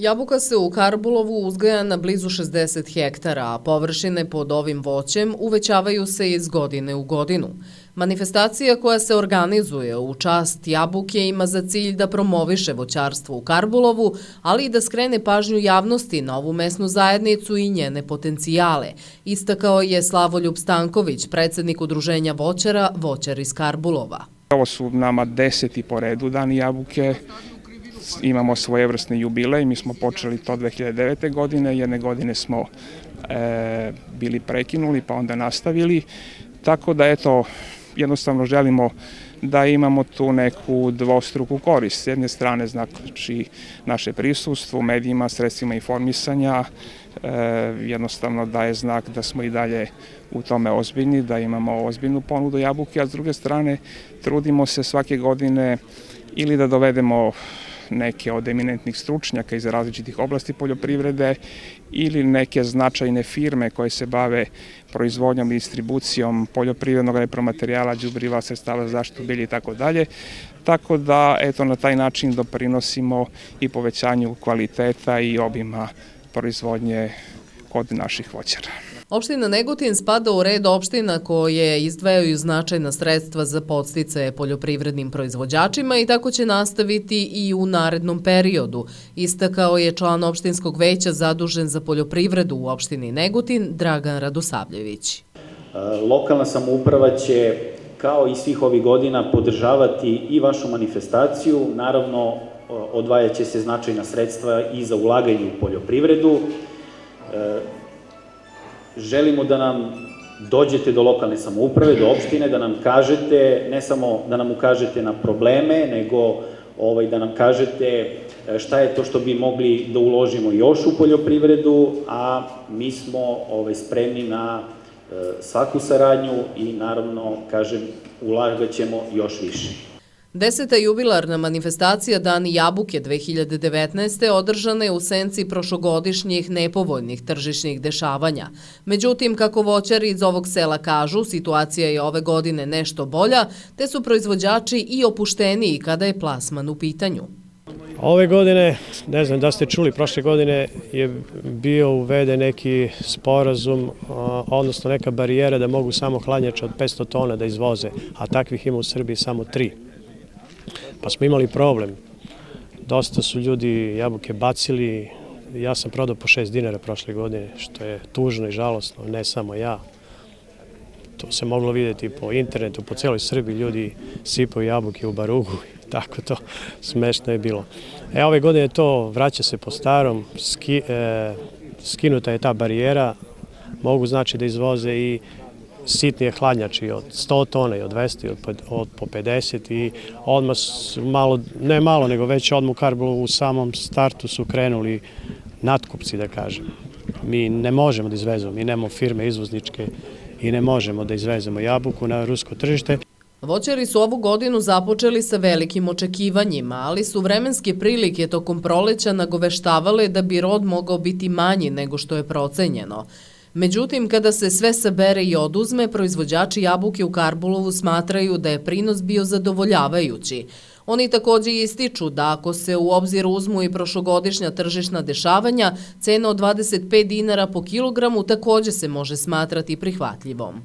Jabuka se u Karbulovu uzgaja na blizu 60 hektara, a površine pod ovim voćem uvećavaju se iz godine u godinu. Manifestacija koja se organizuje u čast jabuke ima za cilj da promoviše voćarstvo u Karbulovu, ali i da skrene pažnju javnosti na ovu mesnu zajednicu i njene potencijale. Istakao je Slavoljub Stanković, predsednik Udruženja voćara Voćar iz Karbulova. Ovo su nama 10. po redu dani jabuke. Imamo svojevrsni jubilej, mi smo počeli to 2009. godine, jedne godine smo bili prekinuli pa onda nastavili, tako da eto, jednostavno želimo da imamo tu neku dvostruku korist. S jedne strane znači naše prisustvo u medijima, sredstvima informisanja, jednostavno daje znak da smo i dalje u tome ozbiljni, da imamo ozbiljnu ponudu jabuke, a s druge strane trudimo se svake godine ili da dovedemo neke od eminentnih stručnjaka iz različitih oblasti poljoprivrede ili neke značajne firme koje se bave proizvodnjom i distribucijom poljoprivrednog repromaterijala, đubriva, sredstava za zaštitu bilja i tako dalje. Tako da, eto, na taj način doprinosimo i povećanju kvaliteta i obima proizvodnje kod naših voćara. Opština Negotin spada u red opština koje izdvajaju značajna sredstva za podsticaje poljoprivrednim proizvođačima i tako će nastaviti i u narednom periodu, istakao je član opštinskog veća zadužen za poljoprivredu u opštini Negotin, Dragan Radosavljević. Lokalna samouprava će, kao i svih ovih godina, podržavati i vašu manifestaciju. Naravno, odvajaće se značajna sredstva i za ulaganje u poljoprivredu. Želimo da nam dođete do lokalne samouprave, do opštine, da nam kažete, ne samo da nam ukažete na probleme, nego da nam kažete šta je to što bi mogli da uložimo još u poljoprivredu, a mi smo spremni na svaku saradnju i naravno, kažem, ulagat ćemo još više. 10. jubilarna manifestacija Dani jabuke 2019. održana je u senci prošlogodišnjih nepovoljnih tržišnih dešavanja. Međutim, kako voćari iz ovog sela kažu, situacija je ove godine nešto bolja, te su proizvođači i opušteniji kada je plasman u pitanju. Ove godine, ne znam da ste čuli, prošle godine je bio uveden neki sporazum, odnosno neka barijera da mogu samo hladnjače od 500 tona da izvoze, a takvih ima u Srbiji samo 3. Pa smo imali problem. Dosta su ljudi jabuke bacili. Ja sam prodao po 6 dinara prošle godine, što je tužno i žalosno, ne samo ja. To se moglo vidjeti po internetu, po celoj Srbiji ljudi sipaju jabuke u barugu. Tako to smešno je bilo. Ove godine to vraća se po starom, skinuta je ta barijera, mogu znači da izvoze i sitnije hladnjači od 100 tona i od 200 i od po 50 i odmah malo, ne malo, nego već odmah u Karbulovu u samom startu su krenuli natkupci, da kažem. Mi ne možemo da izvezemo, mi nemamo firme izvozničke i ne možemo da izvezemo jabuku na rusko tržište. Voćari su ovu godinu započeli sa velikim očekivanjima, ali su vremenske prilike tokom proleća nagoveštavale da bi rod mogao biti manji nego što je procenjeno. Međutim, kada se sve sabere i oduzme, proizvođači jabuke u Karbulovu smatraju da je prinos bio zadovoljavajući. Oni također ističu da ako se u obzir uzmu i prošlogodišnja tržišna dešavanja, cena od 25 dinara po kilogramu također se može smatrati prihvatljivom.